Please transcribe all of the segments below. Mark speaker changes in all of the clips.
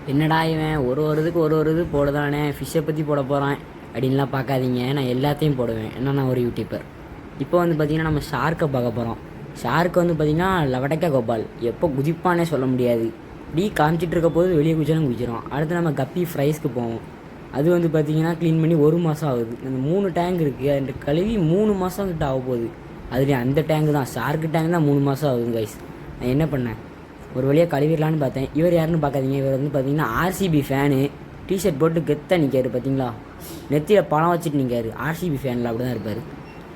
Speaker 1: என்னடா இவன் ஒரு இதுக்கு ஒரு இது போடுதானே, ஃபிஷ்ஷை பற்றி போட போகிறான் அப்படின்லாம் பார்க்காதீங்க. நான் எல்லாத்தையும் போடுவேன். ஏன்னா நான் ஒரு யூடியூபர். இப்போ வந்து பார்த்திங்கன்னா நம்ம ஷார்க்கை பார்க்க போகிறோம். ஷார்க்கு வந்து பார்த்திங்கன்னா லவடக்கா கோபால் எப்போ குதிப்பானே சொல்ல முடியாது. இப்படி காமிச்சிட்டு இருக்க போது வெளியே குதிச்சாலும் குதிச்சிடும். அடுத்து நம்ம கப்பி ஃப்ரைஸ்க்கு போவோம். அது வந்து பார்த்திங்கன்னா க்ளீன் பண்ணி 1 மாதம் ஆகுது. அந்த 3 டேங்க் இருக்குது. அந்த கழுவி 3 மாதம் கிட்ட ஆக போகுது. அதுலேயும் அந்த டேங்கு தான், ஷார்க்கு டேங்க் தான் 3 மாதம் ஆகுது கைஸ். நான் என்ன பண்ணேன், ஒரு வழியாக கழுவிடலான்னு பார்த்தேன். இவர் யாருன்னு பார்க்காதீங்க, இவர் வந்து பார்த்தீங்கன்னா ஆர்சிபி ஃபேனு. டிஷர்ட் போட்டு கெத்தாக நிற்காரு பார்த்தீங்களா, நெத்தியில் பணம் வச்சுட்டு நிற்காரு. ஆர்சிபி ஃபேனில் அப்படி தான் இருப்பார்.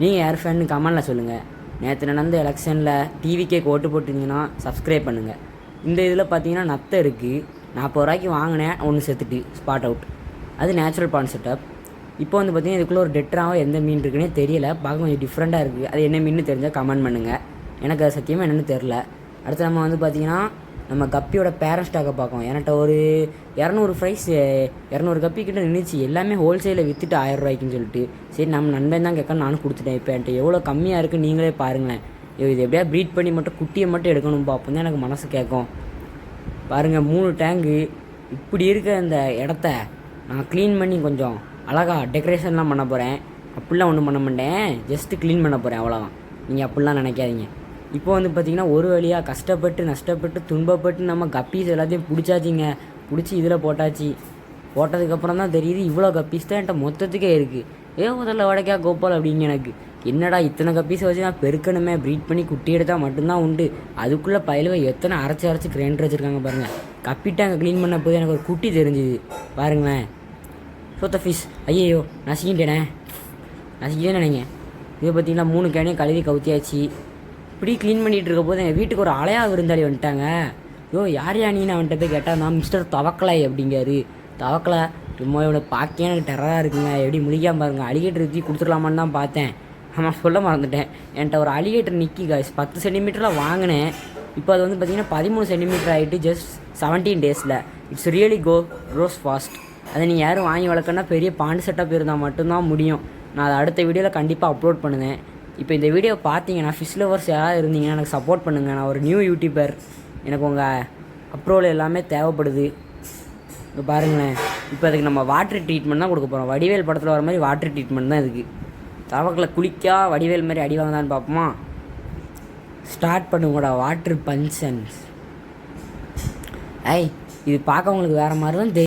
Speaker 1: நீங்கள் யார் ஃபேன்னு கமெண்டில் சொல்லுங்கள். நேற்று நடந்த எலெக்ஷனில் டிவிக்கே ஓட்டு போட்டிருந்தீங்கன்னா சப்ஸ்கிரைப் பண்ணுங்கள். இந்த இதில் பார்த்தீங்கன்னா நத்தை இருக்குது. 40 ரூபாய்க்கு வாங்கினேன், ஒன்று செத்துட்டு ஸ்பாட் அவுட். அது நேச்சுரல் பான் செட்டப். இப்போ வந்து பார்த்திங்கன்னா இதுக்குள்ளே ஒரு டெட்ராவோ எந்த மீன் இருக்குன்னே தெரியல. பார்க்க கொஞ்சம் டிஃப்ரெண்ட்டாக இருக்குது. அது என்ன மீன் தெரிஞ்சால் கமெண்ட் பண்ணுங்கள். எனக்கு அது சத்தியமாக என்னென்னு தெரில. அடுத்து நம்ம வந்து பார்த்திங்கன்னா நம்ம கப்பியோட பேரண்ட் ஸ்டாக்கை பார்க்கோம். என்கிட்ட ஒரு 200 ஃப்ரைஸ் 200 கப்பி கிட்ட நின்றுச்சு. எல்லாமே ஹோல்சேலில் விற்றுட்டு 1000 ரூபாய்க்குன்னு சொல்லிட்டு. சரி நம்ம நண்பன் தான் கேட்க நானும் கொடுத்துட்டேன். இப்போ என்கிட்ட எவ்வளோ கம்மியாக இருக்குது நீங்களே பாருங்களேன். இது எப்படியா ப்ரீட் பண்ணி மட்டும் குட்டியை மட்டும் எடுக்கணும் பார்ப்போம் தான் எனக்கு மனசு கேட்கும். பாருங்கள் 3 டேங்கு. இப்படி இருக்க அந்த இடத்த நான் க்ளீன் பண்ணி கொஞ்சம் அழகாக டெக்கரேஷன்லாம் பண்ண போகிறேன். அப்படிலாம் ஒன்றும் பண்ண மாட்டேன், ஜஸ்ட்டு க்ளீன் பண்ண போகிறேன், அவ்வளோதான். நீங்கள் அப்படிலாம் நினைக்காதீங்க. இப்போ வந்து பார்த்திங்கன்னா ஒரு வழியாக கஷ்டப்பட்டு நஷ்டப்பட்டு துன்பப்பட்டு நம்ம கப்பீஸ் எல்லாத்தையும் பிடிச்சாச்சிங்க. பிடிச்சி இதில் போட்டாச்சு. போட்டதுக்கப்புறம் தான் தெரியுது இவ்வளோ கப்பீஸ் தான் என்கிட்ட மொத்தத்துக்கே இருக்குது. முதல்ல வடக்கா கோபால் அப்படிங்க. எனக்கு என்னடா இத்தனை கப்பீஸை வச்சு நான் பெருக்கணுமே, ப்ரீட் பண்ணி குட்டி எடுத்தால் மட்டும்தான் உண்டு. அதுக்குள்ளே பயிலுவை எத்தனை அரைச்சி கிரைண்டர் வச்சுருக்காங்க பாருங்கள். கப்பிட்டாங்க க்ளீன் பண்ண போது எனக்கு ஒரு குட்டி தெரிஞ்சுது பாருங்களேன். சோத்த ஃபிஷ். ஐயோ நசிக்கிட்டேனே நினைங்க. இதை பார்த்திங்கன்னா 3 கேனையும் கழுவி கவுத்தியாச்சு. இப்படி க்ளீன் பண்ணிகிட்டு இருக்க போது எங்கள் வீட்டுக்கு ஒரு அலையா விருந்தாளி வந்துட்டாங்க. யார் நீன்னு அவன்கிட்ட போய் கேட்டால் நான் மிஸ்டர் தவக்கலை அப்படிங்காரு. தவக்கலை சும்மா இவனை பார்க்க எனக்கு டெரராக இருக்குங்க, எப்படி முழிக்காமல் பாருங்கள். அலிகேட்டர் ஊற்றி கொடுத்துடலாமான்னு தான் பார்த்தேன். ஆமாம் சொல்ல மறந்துட்டேன். என்கிட்ட ஒரு அலிகேட்டர் நிற்கி காய்ஸ் 10 சென்டிமீட்டரில் வாங்கினேன். இப்போ அது வந்து பார்த்திங்கன்னா 13 சென்டிமீட்டர் ஆகிட்டு ஜஸ்ட் 17 டேஸில். It's really grows fast. அதை நீங்கள் யாரும் வாங்கி வளர்க்கணுன்னா பெரிய பாண்டு செட்டப் இருந்தால் மட்டும்தான் முடியும். நான் அதை அடுத்த வீடியோவில் கண்டிப்பாக அப்லோட் பண்ணுவேன். இப்போ இந்த வீடியோ பார்த்தீங்கன்னா ஃபிஷ் லவர்ஸ் யாராவது இருந்தீங்கன்னா எனக்கு சப்போர்ட் பண்ணுங்கள். நான் ஒரு நியூ யூடியூபர், எனக்கு உங்கள் அப்ரோல் எல்லாமே தேவைப்படுது. இப்போ பாருங்களேன், இப்போ அதுக்கு நம்ம வாட்டர் ட்ரீட்மெண்ட் தான் கொடுக்க போகிறோம். வடிவேல் படத்தில் வர மாதிரி வாட்டர் ட்ரீட்மெண்ட் தான் இதுக்கு. தவக்கில் குளிக்கா வடிவேல் மாதிரி அடி வாங்கதான்னு பார்ப்போமா? ஸ்டார்ட் பண்ணுங்கூடா வாட்டர் பஞ்சன்ஸ். இது பார்க்க உங்களுக்கு வேறு மாதிரி தான் தெரியும்.